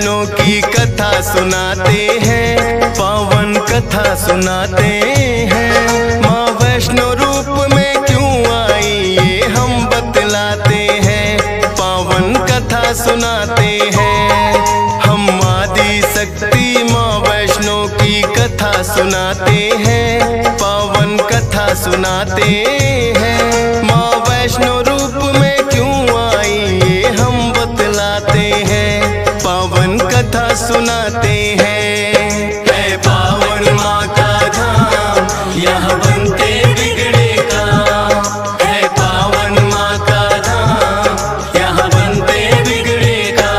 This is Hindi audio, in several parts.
वैष्णो की कथा सुनाते हैं, पावन कथा सुनाते हैं। माँ वैष्णो रूप में क्यों आई ये हम बतलाते हैं, पावन कथा सुनाते हैं। हम आदि शक्ति माँ वैष्णो की कथा सुनाते हैं, पावन कथा सुनाते हैं। माँ वैष्णो रूप में क्यों आई ये हम बतलाते हैं, पावन कथा सुनाते हैं। है पावन माँ का धाम, यहाँ बनते बिगड़े काम। है पावन माँ का धाम, यहाँ बनते बिगड़े काम।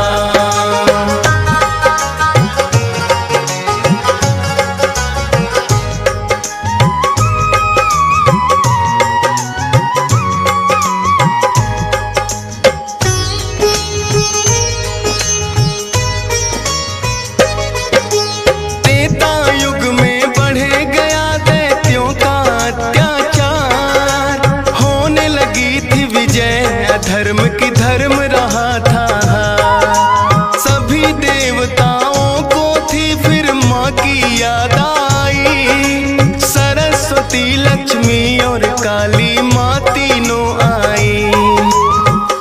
धर्म की धर्म रहा था, सभी देवताओं को थी फिर माँ की याद आई। सरस्वती लक्ष्मी और काली माँ तीनों आई।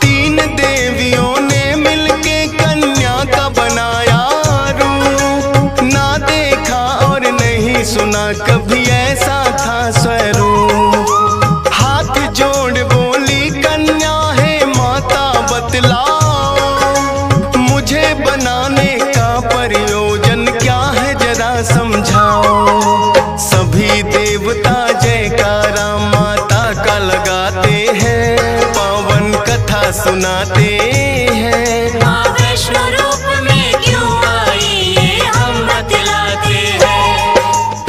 तीन देवियों ने मिलके कन्या का बनाया रूप, ना देखा और नहीं सुना कभी ऐसा था स्वरूप। हाथ जोड़ बोली कन्या बतलाओ, मुझे बनाने का प्रयोजन क्या है जरा समझाओ। सभी देवता जयकारा माता का लगाते हैं, पावन कथा सुनाते हैं। माँ वैष्णो रूप में क्यों आई ये हम बतलाते हैं।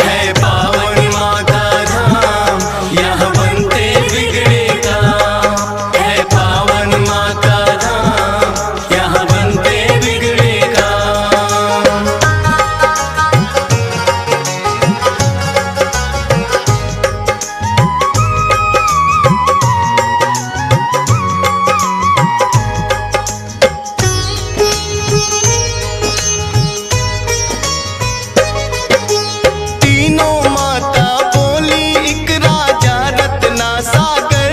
है पावन माँ का धाम, यहाँ बनते बिगड़े काम। है पावन माँ का धाम, यहाँ बनते बिगड़े काम। तीनों माता बोली एक राजा रत्ना सागर,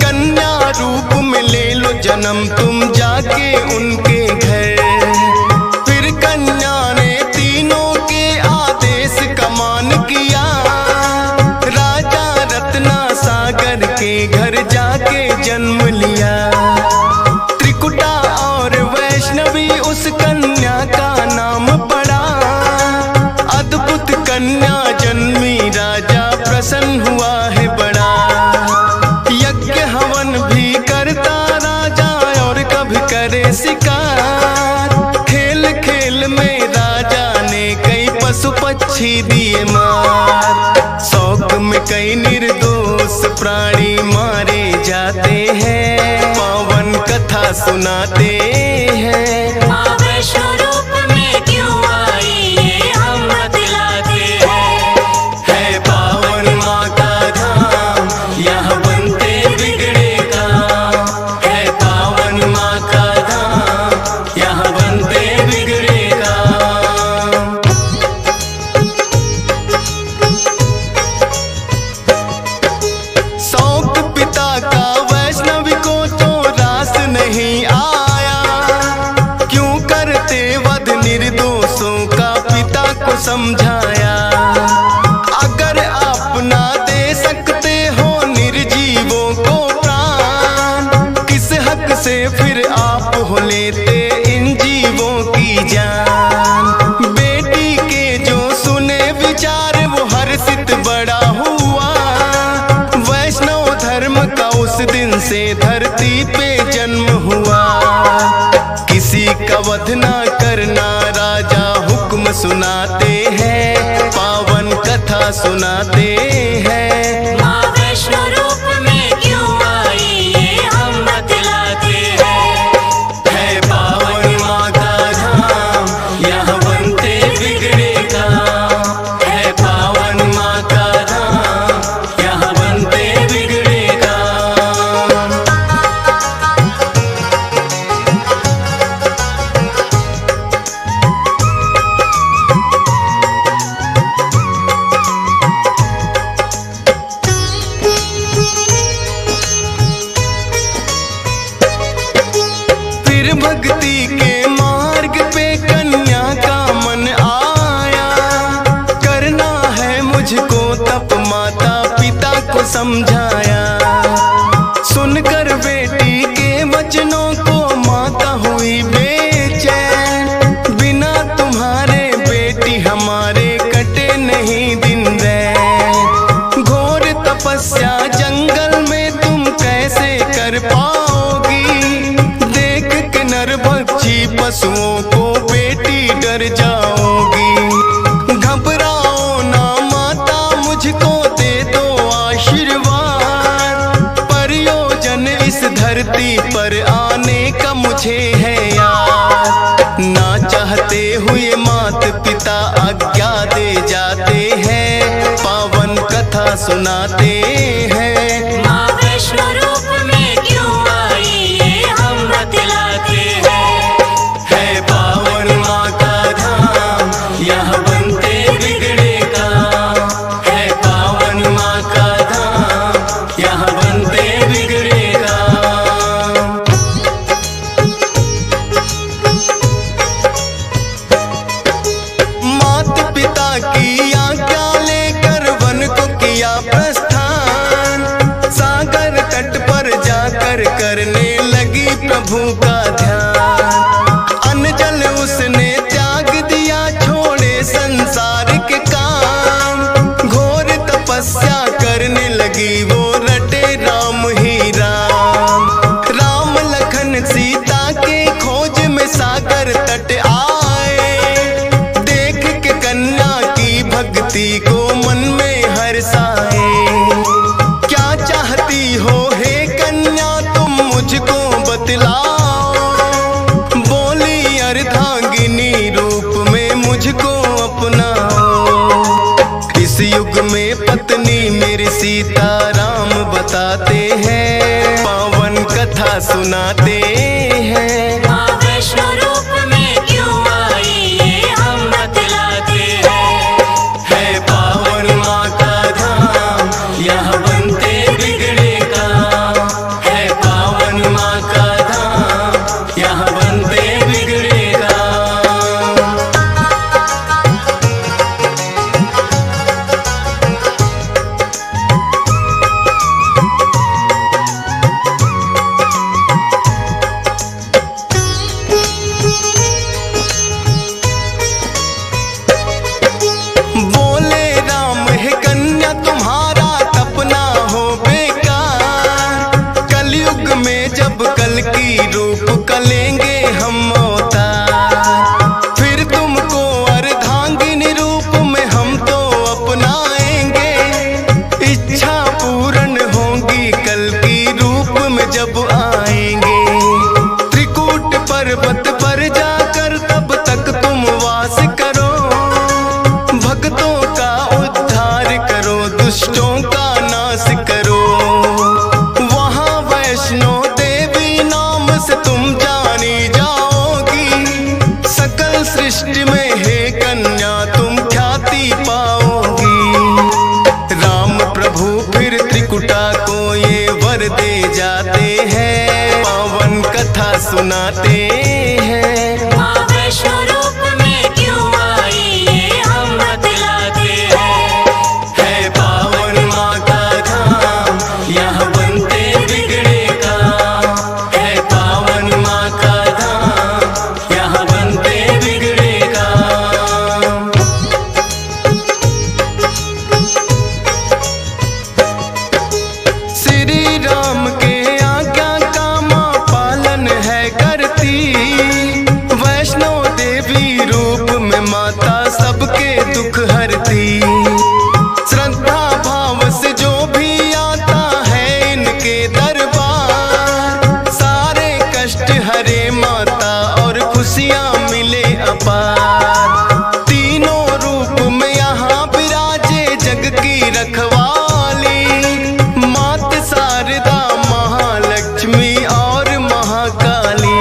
कन्या रूप में ले लो जन्म तुम जाके उनके घर। फिर कन्या ने तीनों के आदेश का मान किया, राजा रत्ना सागर के घर जाके जन्म लिया। त्रिकुटा और वैष्णवी उस कन्या का नाम पड़ा, अद्भुत कन्या जन्मी राजा प्रसन्न हुआ है बड़ा। यज्ञ हवन भी करता राजा और कभी करे शिकार। खेल खेल में राजा ने कई पशु पक्षी दिए मार। शौक में कई निर्दोष प्राणी मारे जाते हैं, पावन कथा सुनाते हैं। माँ वैष्णो रूप में क्यों आई ये हम बतलाते हैं। है पावन माँ का धाम, यहाँ बनते बिगड़े काम। है पावन माँ का धाम, यहाँ बनते बिगड़े काम। शौक पिता का वैष्णवी को तो रास नहीं आया, क्यों करते वध निर्दोषों का पिता को समझाया। अगर आप ना दे सकते हो निर्जीवों को प्राण, किस हक से फिर आप हो लेते इन जीवों की जान। बेटी के जो सुने विचार वो हर्षित बड़ा हुआ, वैष्णव धर्म का उस दिन से धरती पे जन्म हुआ। किसी का वध ना करना राजा हुक्म सुनाते हैं, पावन कथा सुनाते हैं। माँ वैष्णो रूप में क्यों आई ये हम बतलाते हैं। है पावन माँ का धाम, यहाँ बनते बिगड़े काम। है पावन माँ का धाम, यहाँ बनते बिगड़े काम। समझाया। सुनकर बेटी के वचनों को माता हुई बेचैन, बिना तुम्हारे बेटी हमारे कटे नहीं दिन रैन। घोर तपस्या जंगल में तुम कैसे कर पाओगी, देख के नरभक्षी पशुओं को बेटी डर जाओगी। घबराओ ना माता, मुझको दे दो आशीर्वाद, प्रयोजन इस धरती पर आने का मुझे है याद। ना चाहते हुए मात पिता आज्ञा दे जाते हैं, पावन कथा सुनाते हैं। माँ वैष्णो रूप में क्यों आई ये हम बतलाते हैं। है पावन माँ का धाम, यहाँ बनते बिगड़े काम। है पावन माँ का धाम, यहाँ बनते बिगड़े काम। मात पिता की आज्ञा लेकर वन को किया प्रस्थान, सागर तट पर जाकर करने लगी प्रभु का ध्यान। अनजल उसने त्याग दिया, छोड़े संसार के काम, घोर तपस्या करने लगी वो रटे राम ही राम। राम लखन सीता के खोज में सागर तट आए, देख के कन्या की भक्ति को मन में हर्षाए। क्या चाहती हो हे कन्या तुम मुझको बतलाओ, बोली अर्धांगिनी रूप में मुझको अपनाओ। इस युग में पत्नी मेरी सीता राम बताते हैं, पावन कथा सुनाते हैं। माँ वैष्णो रूप में क्यों आई ये हम बतलाते हैं। है पावन माँ का धाम, यहाँ बनते बिगड़े काम। है पावन माँ का धाम, यहाँ बनते बिगड़े काम। बोले राम है कन्या तुम्हारा तपना हो बेकार, कलयुग में जब कल की रूप कलेंगे हम अवतार, फिर तुमको अर्धांगिनी रूप में हम तो अपनाएंगे। इच्छा पूर्ण होगी कल की रूप में जब आएंगे। त्रिकूट पर्वत पर जाकर तब तक तुम वास करो, भक्तों का उद्धार करो, दुष्टों का नाश करो। वहाँ वैष्णो देवी नाम से तुम जानी जाओगी, सकल सृष्टि में हे कन्या तुम ख्याति पाओगी। राम प्रभु फिर त्रिकुटा को ये वर दे जाते हैं, पावन कथा सुनाते हैं। माँ वैष्णो रूप में क्यों आई ये हम बतलाते हैं। है पावन माँ का धाम, यहाँ बनते बिगड़े काम। है पावन माँ का धाम, यहाँ बनते बिगड़े काम। श्री राम के आज्ञा का माँ पालन है करती, वैष्णो देवी रूप में माता सबके दुख हरती। श्रद्धा भाव से जो भी आता है इनके दरबार, सारे कष्ट हरे माता और खुशियाँ मिले अपार। तीनों रूप में यहाँ विराजे जग की रखवाली, मात शारदा महालक्ष्मी और महाकाली।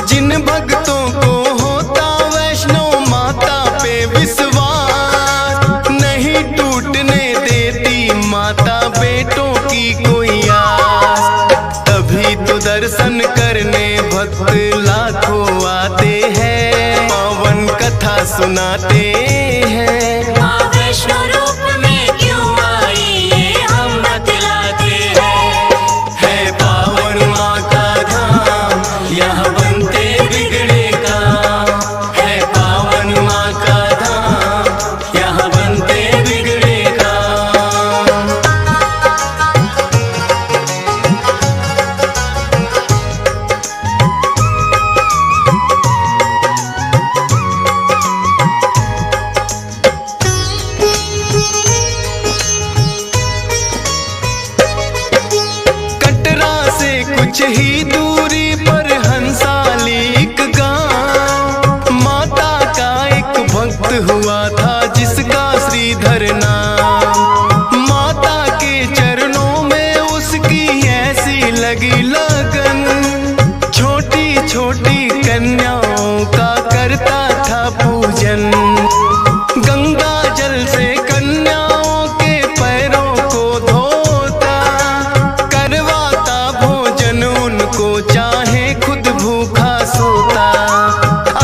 जिन भक्तों को होता वैष्णो माता पे विश्वास, नहीं टूटने देती माता बेटों की कोई आस। तभी तो दर्शन करने भक्त लाखों आते हैं, पावन कथा सुनाते हैं। माँ वैष्णो रूप में क्यों आई ये हम ही दूरी पर हंसाली एक गांव, माता का एक भक्त हुआ था जिसका श्रीधर नाम। माता के चरणों में उसकी ऐसी लगी लगन, छोटी छोटी कन्याओं का करता था पूजन। गंगा जल से कन्याओं के पैरों को धोता, करवाता भोजन उनको चाहे खुद भूखा सोता।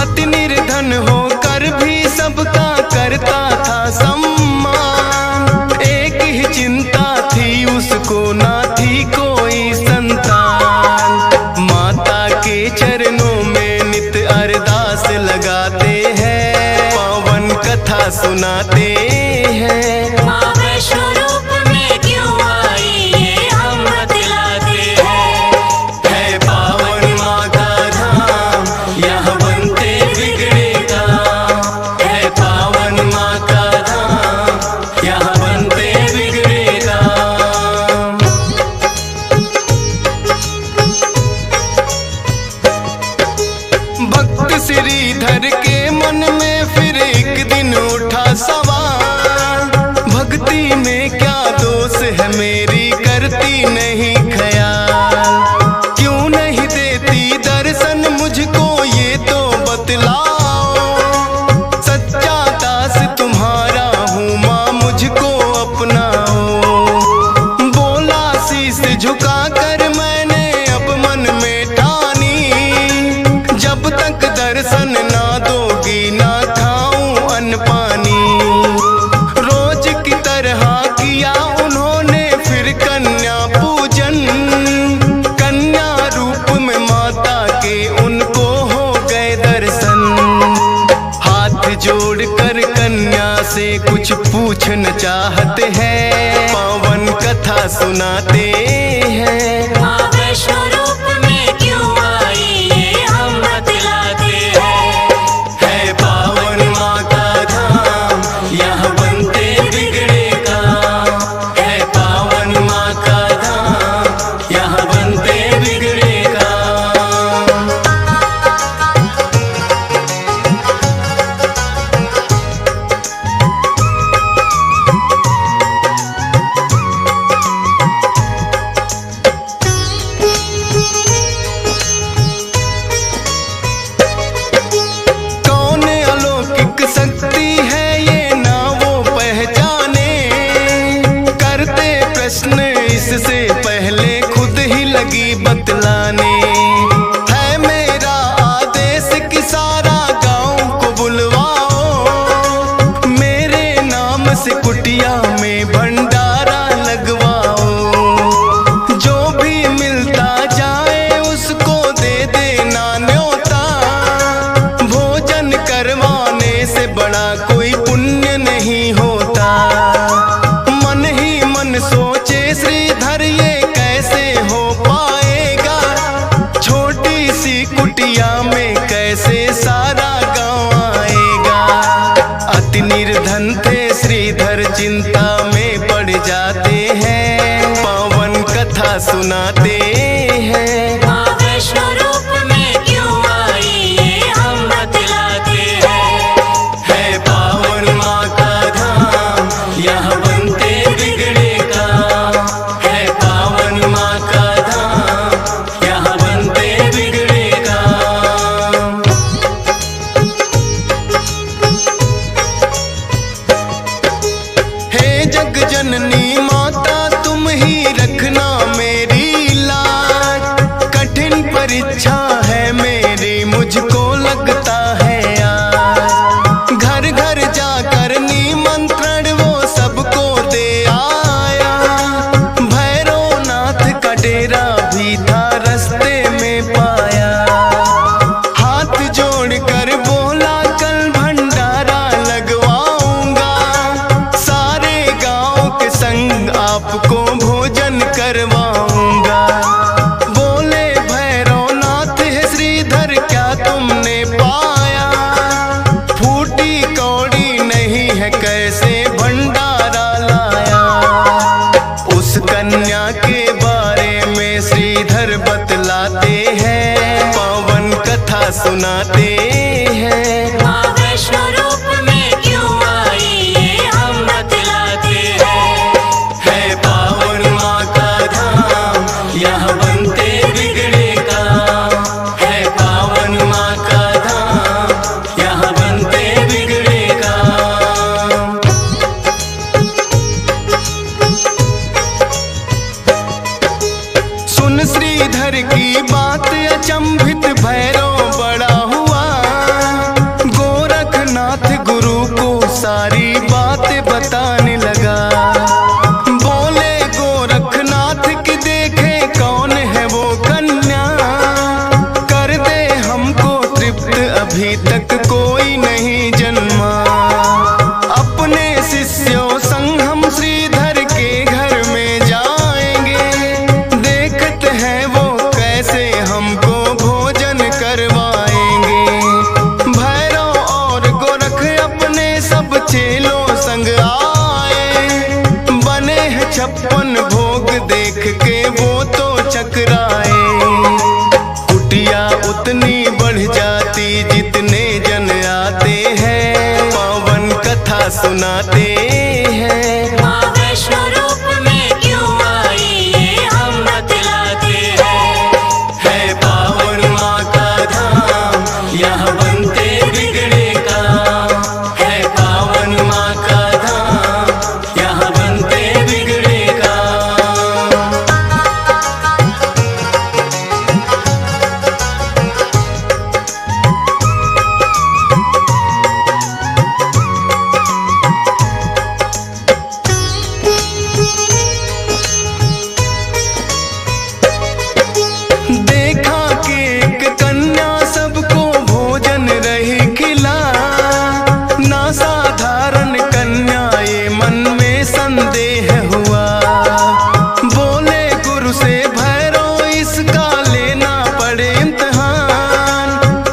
अति निर्धन होकर भी सबका करता था सम्मान, एक ही चिंता थी उसको ना थी कोई संतान। माता के चरणों में नित अरदास लगाते हैं, पावन कथा सुनाते हैं। माँ वैष्णो रूप में क्यों आई ये हम बतलाते हैं। है पावन माँ का धाम, यहाँ बनते बिगड़े काम। है पावन माँ का धाम, यहाँ बनते बिगड़े काम। भक्त श्रीधर के मन में फिर एक दिन उठा सवाल, भक्ति में क्या दोष है मेरी करती नहीं ख्याल। क्यों नहीं देती दर्शन मुझको ये तो बतलाओ, सच्चा दास तुम्हारा हूँ माँ मुझको अपनाओ। बोला शीश झुका कर मैंने अब मन में ठानी, जब तक दर्शन ना दोगी ना खाऊं अन्न पानी। रोज की तरह किया उन्होंने फिर कन्या पूजन, कन्या रूप में माता के उनको हो गए दर्शन। हाथ जोड़कर कन्या से कुछ पूछना चाहते हैं, पावन कथा सुनाते हैं। माँ वैष्णो रूप में क्यों आई ये हम बतलाते हैं। है पावन माँ का धाम, यहाँ बनते बिगड़े काम। है पावन माँ का धाम, यहाँ बनते बिगड़े काम। कौन अलौकिक शक्ति है ये ना वो पहचाने, करते प्रश्न इससे पहले खुद ही लगी बतलाने। है मेरा आदेश कि सारा गांव को बुलवाओ, मेरे नाम से कुटिया में भंडारा लगवाओ। जो भी मिलता जाए उसको दे देना न्योता, भोजन करवाने से बड़ा कोई पुण्य नहीं होता। मन ही मन सोचे श्रीधर ये कैसे हो पाएगा, छोटी सी कुटिया में कैसे सारा गांव आएगा। अति निर्धन थे श्रीधर चिंता में पड़ जाते हैं, पावन कथा सुनाते हैं। माँ वैष्णो रूप में क्यों आई ये हम बतलाते हैं। है पावन माँ का धाम, यहाँ बनते बिगड़े काम। है पावन माँ का धाम, यहाँ बनते बिगड़े काम। हे जग जननी माता तुम ही रखना मेरी लाज, कठिन परीक्षा है मेरी मुझको लगता है आज। घर घर जाकर निमंत्रण वो सबको दे आया, भैरवनाथ का डेरा भी था रास्ते में पाया। हाथ जोड़कर बोला कल भंडारा लगवाऊंगा, सारे गांव के संग आपको भोजन करवाऊंगा। बोले भैरवनाथ है श्रीधर क्या तुमने पाया, फूटी कौड़ी नहीं है कैसे भंडारा लाया। उस कन्या के बारे में श्रीधर बतला सुनाते हैं। माँ वैष्णो रूप में क्यों आई ये हम बतलाते हैं। है पावन माँ का धाम, यहाँ बनते बिगड़े काम। है पावन माँ का धाम, यहाँ बनते बिगड़े काम। सुन श्रीधर की बात अचंभित भैरव बड़ा हुआ। गोरखनाथ गुरु को सारी बातें बताने लगा। बोले गोरखनाथ की देखे कौन है वो कन्या, कर दे हमको तृप्त अभी तक कोई नहीं जन्मा। अपने शिष्यों संग हम श्रीधर के घर में जाएंगे, देखते हैं वो कैसे हमको भोजन करवाएंगे। भैरव और गोरख अपने सब चेलों संग आए, बने हैं 56 भोग देख के वो तो चकराए। कुटिया उतनी बढ़ जाती जितने जन आते हैं, पावन कथा सुनाते हैं। माँ वैष्णो रूप में क्यों आई ये हम बतलाते हैं। है पावन माँ का धाम, यहाँ बनते बिगड़े काम। है पावन माँ का धाम, यहाँ बनते बिगड़े काम। देखा कि एक कन्या सबको भोजन रही खिला, ना साधारण कन्या ये मन में संदेह हुआ। बोले गुरु से भैरव इसका लेना पड़े इम्तिहान,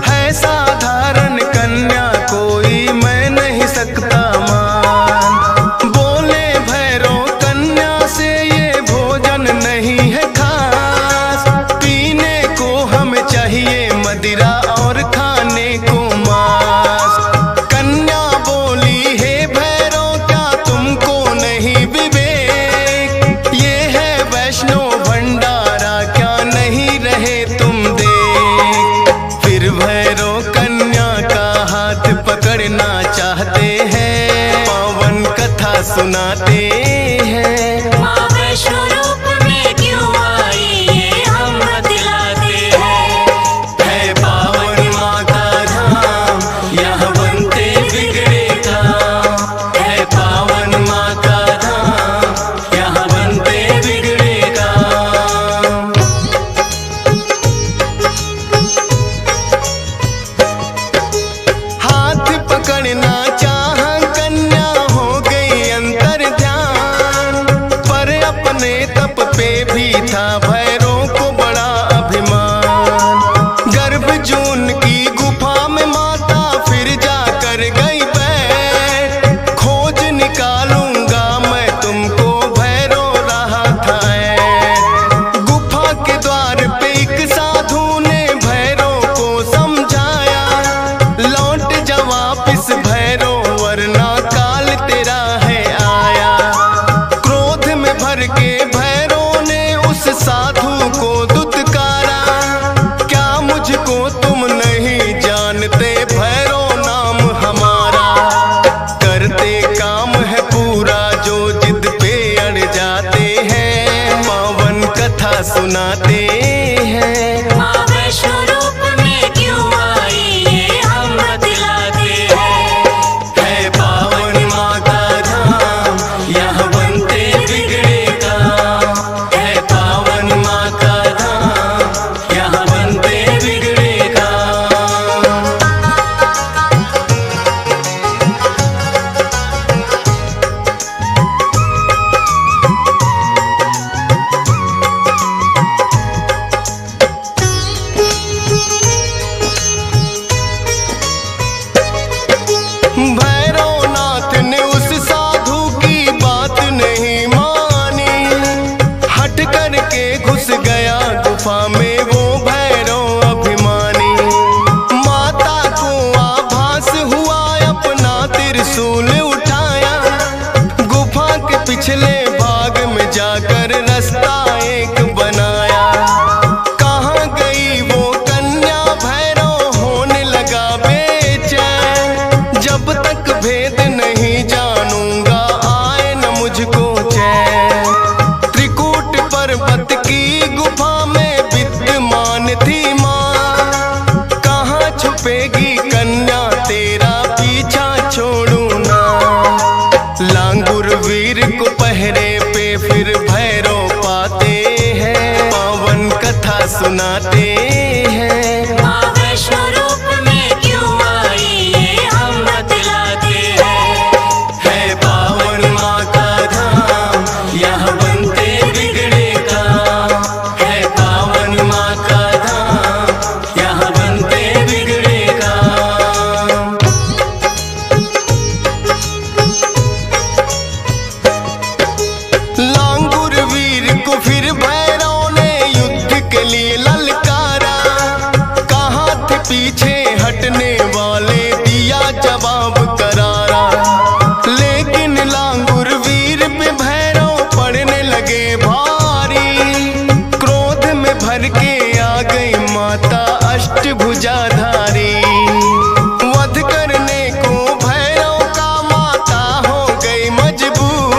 है साधारण कन्या कोई मैं नहीं सकता मान। बोले भैरव कन्या से ये भोजन नहीं है खास, पीने को हमें चाहिए मदिरा और खाने को मांस। कन्या बोली हे भैरव क्या तुमको नहीं विवेक, ये है वैष्णो भंडारा क्या नहीं रहे तुम देख। फिर भैरव कन्या का हाथ पकड़ना चाहते हैं, पावन कथा सुनाते हैं। माँ वैष्णो रूप में क्यों आई ये हम बतलाते हैं। है पावन माँ का धाम, यहाँ बनते बिगड़े काम। है पावन माँ का धाम, यहाँ बनते बिगड़े काम। हाथ पकड़ना चाह कन्या हो गई अंतर ध्यान, पर अपने तप पे भी था भैरव को बड़ा अभिमान। गर्भ जून की गुफा में माता फिर जाकर गई बैठ, खोज निकालूंगा मैं तुमको भैरव रहा था ऐठ। गुफा के द्वार पे एक साधु ने भैरव को समझाया, लौट जा वापिस भैरव वरना काल तेरा है आया। क्रोध में भर के भैरव ने उस साधु को दुत्कारा, क्या मुझको तुम नहीं जानते भैरव नाम हमारा। करते काम है पूरा जो जिद पे अड़ जाते हैं, पावन कथा सुनाते हैं। माँ वैष्णो रूप में क्यों आई ये हम बतलाते हैं। है पावन माँ का धाम, यहाँ बनते बिगड़े काम। है पावन माँ का धाम, यहाँ बनते बिगड़े काम। जाकर रास्ता एक बनाया। कहाँ गई वो कन्या भैरव होने लगा बेचैन। जब तक भेद नहीं जानूंगा आए न मुझको चैन। त्रिकूट पर्वत की गुफा में विद्यमान थी माँ। कहाँ छुपेगी कन्या तेरा पीछा छोड़ू ना। लांगुर वीर को पहरे पे फिर भैरव पाते हैं। पावन कथा सुनाते हैं। माँ वैष्णो रूप में क्यों आई ये हम बतलाते हैं। है पावन माँ का धाम यहाँ बनते बिगड़े काम। है पावन माँ का धाम यहाँ बनते बिगड़े काम। लांगुर वीर को फिर भैरव ने युद्ध के लिए ललकारा। कहाँ थे पीछे हटने वाले दिया जवाब करारा। लेकिन लांगुर वीर पे भैरव पड़ने लगे भारी। क्रोध में भर के आ गई माता अष्टभुजाधारी। वध करने को भैरव का माता हो गई मजबूर।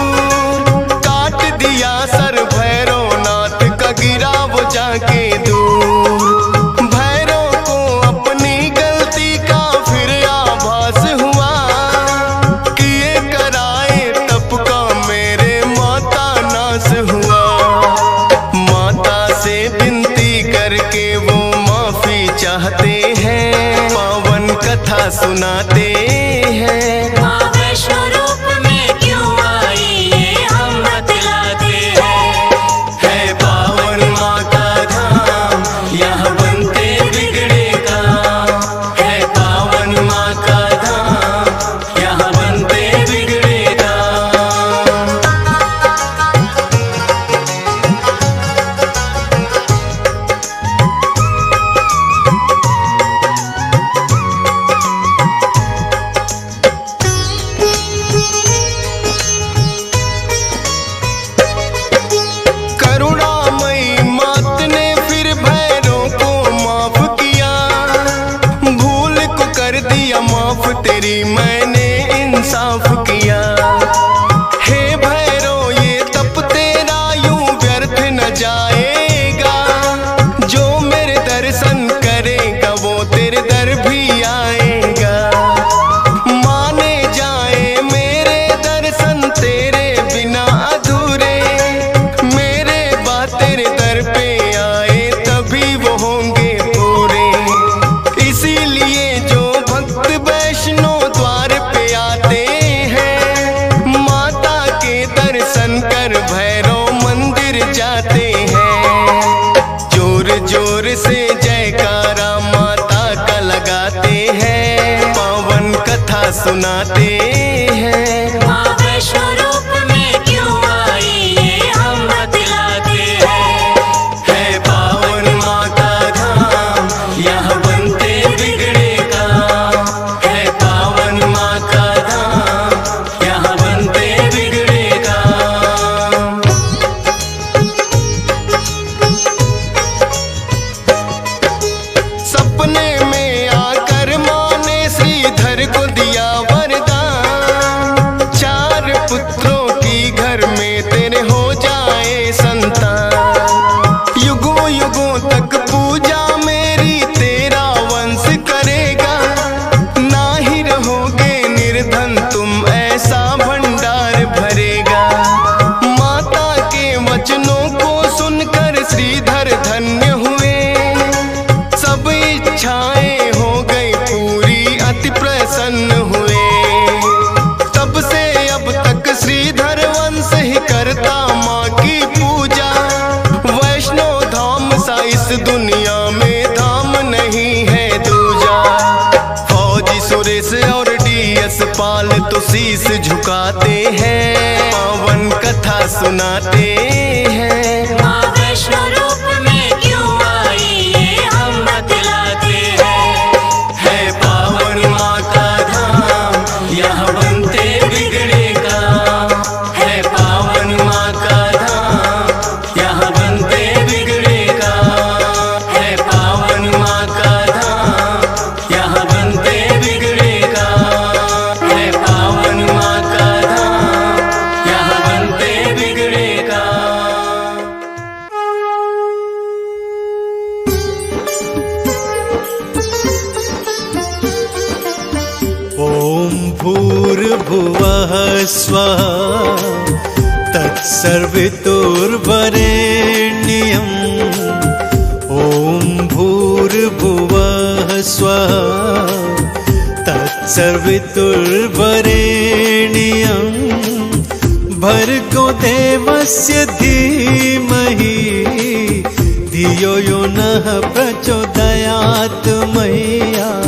काट दिया सर भैरवनाथ का गिरा वो जाके दूर। भैरव को अपनी गलती का फिर आभास हुआ। किए कराए तप का मेरे माता नाश हुआ। माता से विनती करके वो माफी चाहते हैं। पावन कथा सुनाते हैं। माँ वैष्णो रूप में क्यों आई ये हम बतलाते हैं। है पावन माँ का धाम यहाँ बनते बिगड़े काम। है पावन माँ का धाम यहाँ बनते बिगड़े काम। करुणामयी मात ने फिर भैरव को माफ किया। भूल को कर दिया माफ तेरी मैंने इंसाफ किया। हे भैरव ये तप तेरा यूं व्यर्थ न जाएगा। जो मेरे दर्शन करेगा वो तेरे दर भी आएगा। माने जाए मेरे दर्शन तेरे बिना अधूरे। मेरे बाद तेरे दर पे आए तभी वो होंगे पूरे। इसीलिए जो भक्त वैष्णो द्वार पे आते हैं। माता के दर्शन कर भैरव मंदिर जाते हैं। जोर जोर से जयकारा माता का लगाते हैं। पावन कथा सुनाते हैं। माँ वैष्णो रूप में क्यों आई ये हम बतलाते हैं। है पावन माँ का धाम यहाँ बनते बिगड़े काम। है पावन माँ का धाम यहाँ बनते बिगड़े काम। सपने में आकर माँ ने श्रीधर को दिया वरदान। 4 पुत्रों की घर में तेरे हो जाए संतान। युगों युगों तक पूजा मेरी तेरा वंश करेगा। ना ही रहोगे निर्धन तुम ऐसा भंडार भरेगा। माता के वचनों को सुनकर श्रीधर धन्य हुए। सब इच्छाएं हो गई पूरी अति प्रसन्न हुए। तब से अब तक श्रीधर वंश ही करता माँ की पूजा। वैष्णो धाम सा इस दुनिया में धाम नहीं है दूजा। फौजी सुरेश और डीएस पाल तो शीश झुकाते हैं। पावन कथा सुनाते हैं। माँ वैष्णो रूप में क्यों आई ये हम बतलाते हैं। है पावन माँ का धाम यहाँ बनते बिगड़े काम। है पावन माँ का धाम तत्सवितुर्वरेण्यम् ॐ भूर्भुवः स्वः तत्सवितुर्वरेण्यम् भर्गो देवस्य धीमहि धियो यो नः प्रचोदयात् मह्यं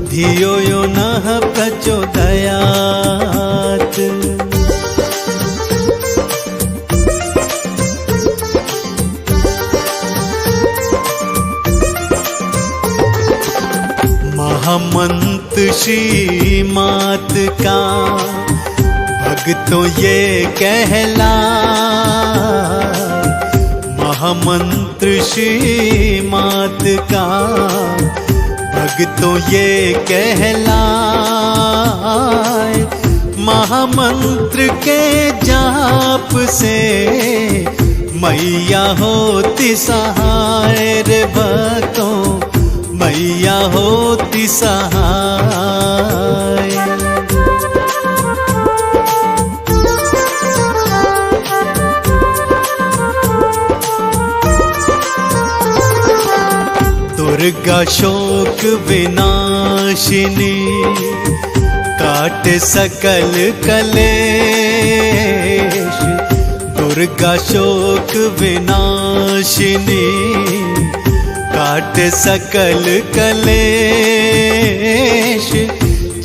धियो यो नः प्रचोदयात्। महामंत्र श्री मात का भक्तों ये कहलाए, महामंत्र श्री मात का भक्तों ये कहलाए। महामंत्र के जाप से मैया होती सहाय रे भक्तों, मैया होती सहाय। दुर्गा शोक विनाशिनी काट सकल कलेश, दुर्गा शोक विनाशिनी काट सकल कलेश।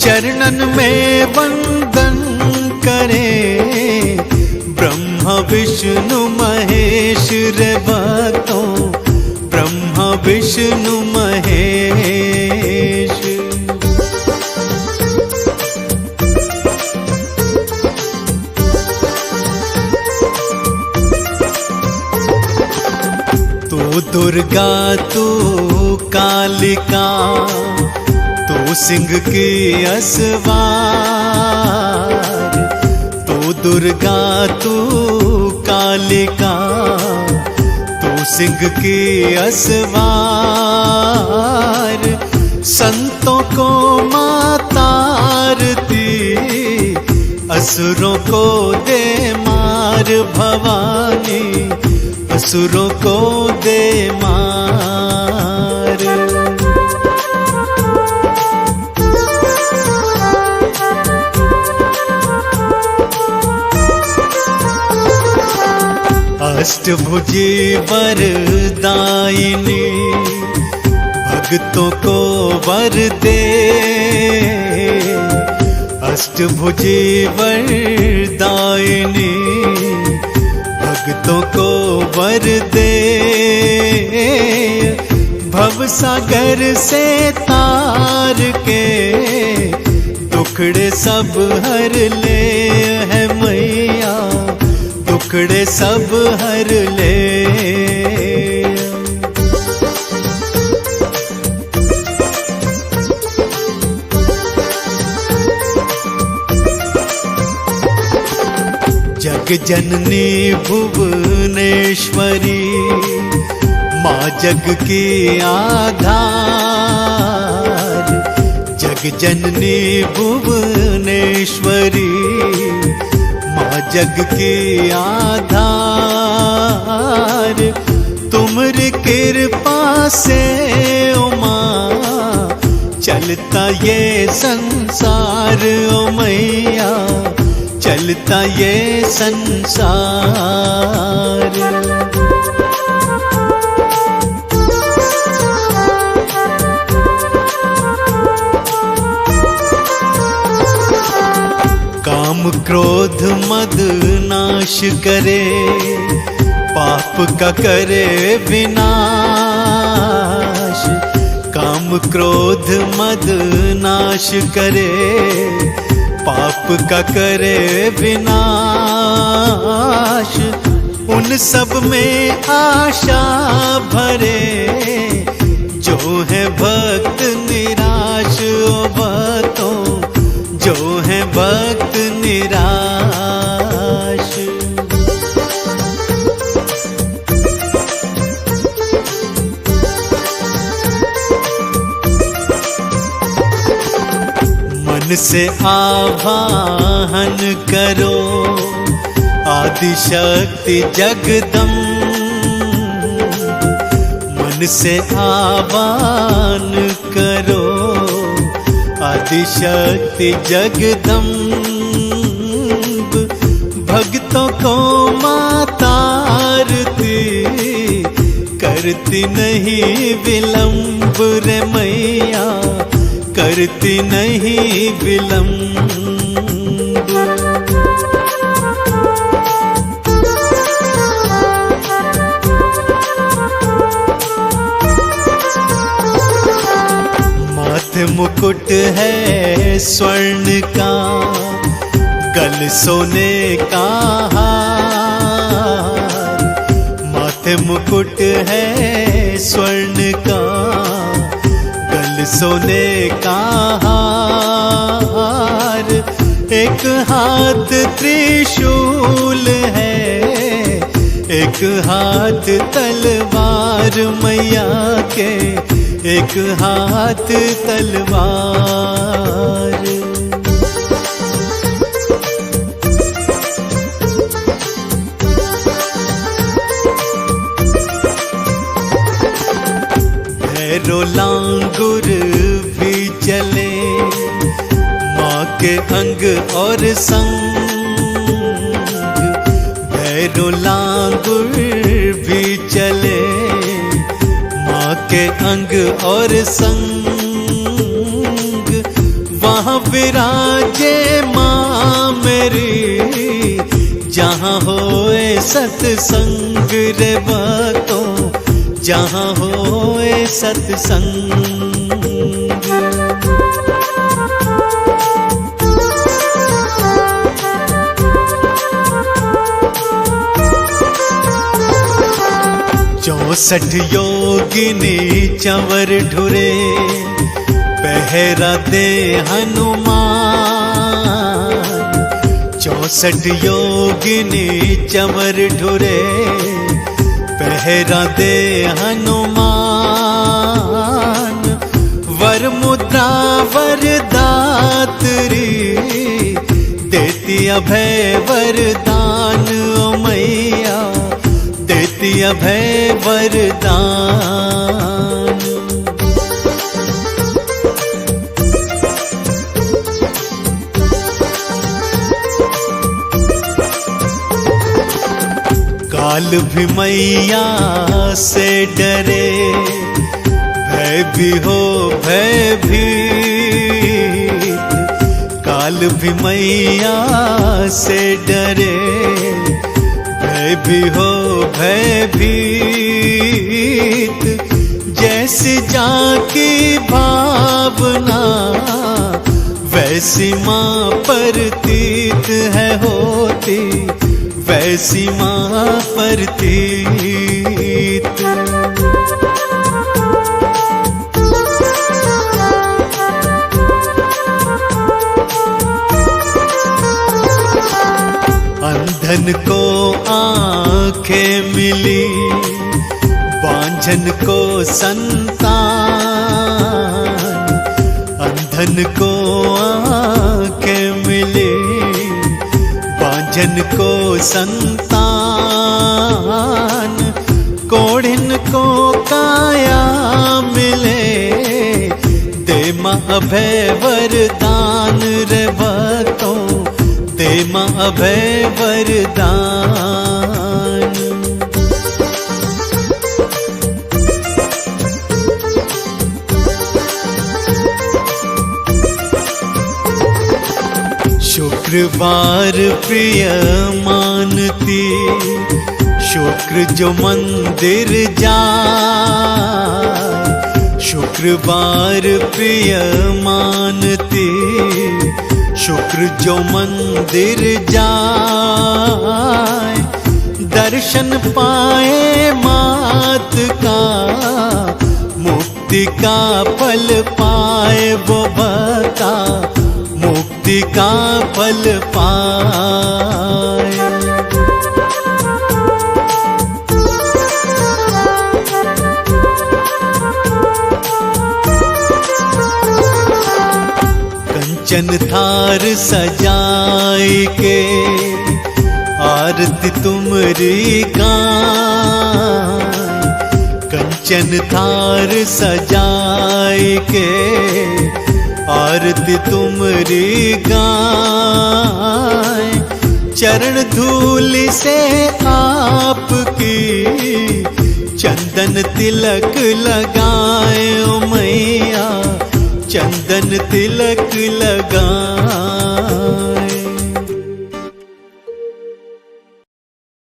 चरणन में वंदन करे ब्रह्मा विष्णु महेश रे भक्तों, ब्रह्मा विष्णु महेश। तू दुर्गा तू कालिका तू सिंह की असवार, तू दुर्गा तू कालिका तू सिंह की असवार। संतों को मातारती असुरों को दे मार भवानी, असुरों को दे मार। अष्टभुजी वरदायिनी भक्तों को वर दे, अष्टभुजी वरदायिनी भक्तों को वर दे। भवसागर से तार के दुखड़े सब हर ले है मैया, दुखड़े सब हर ले। जग जननी भुवनेश्वरी माँ जग की आधार, जग जननी भुवनेश्वरी माँ जग की आधार। तुमरी कृपा से ओ माँ चलता ये संसार ओ मैया, चलता ये संसार। काम क्रोध मद नाश करे, पाप का करे विनाश। काम क्रोध मद नाश करे, पाप का करे विनाश। उन सब में आशा भरे जो है भक्त निराश ओ भक्तों, जो है भक्त निराश। मन से आवाहन करो आदिशक्ति जगदम्ब मन से आह्वान करो। आदिशक्ति जगदम्ब भक्तों को माता आरती करती नहीं विलंब रे मैया, करती नहीं विलंब। माथे मुकुट है स्वर्ण का, गल सोने का हार। माथे मुकुट है स्वर्ण का, गल सोने का हार। एक हाथ त्रिशूल है, एक हाथ तलवार मैया के, एक हाथ तलवार। भैरो लांगुर भी चले, माँ के अंग और संग। भैरो लांगुर भी चले, माँ के अंग और संग। वहाँ विराजे माँ मेरी, जहाँ होए सत्संग रे बातों, जहाँ होए सत्संग। चौसठ योगिनी चंवर ढुरे, पहरा दे हनुमान। 64 योगिनी चंवर ढुरे, पहरा दे हनुमान। वर मुद्रा वरदात्री, देती अभय वरदान ओ मैया, देती अभय वरदान। काल भी मैया से डरे, भय भी हो भयभीत। काल भी मैया से डरे, भय भी हो भयभीत। जैसी जाकी भावना, वैसी माँ प्रतीत है होती, वैसी माँ प्रतीत। अंधन को आँखें मिली, बांझन को संतान। अंधन को आँखें मिली, बांझन को संतान। कोढ़िन को काया मिले, दे माँ अभय वरदान रे भक्तों, दे माँ अभय वरदान। शुक्रवार प्रिय मानती, शुक्र जो मंदिर जाए। शुक्रवार प्रिय मानती, शुक्र जो मंदिर जाए। दर्शन पाए मात का, मुक्ति का फल पाए वो भक्ता, मुक्ति का फल पाए। कंचन थार सजाई के, आरती तुमरी गाय, कंचन थार सजाए के आरती तुमरी गाय। चरण धूल से आपकी चंदन तिलक लगाए ओ मैया, चंदन तिलक लगाए।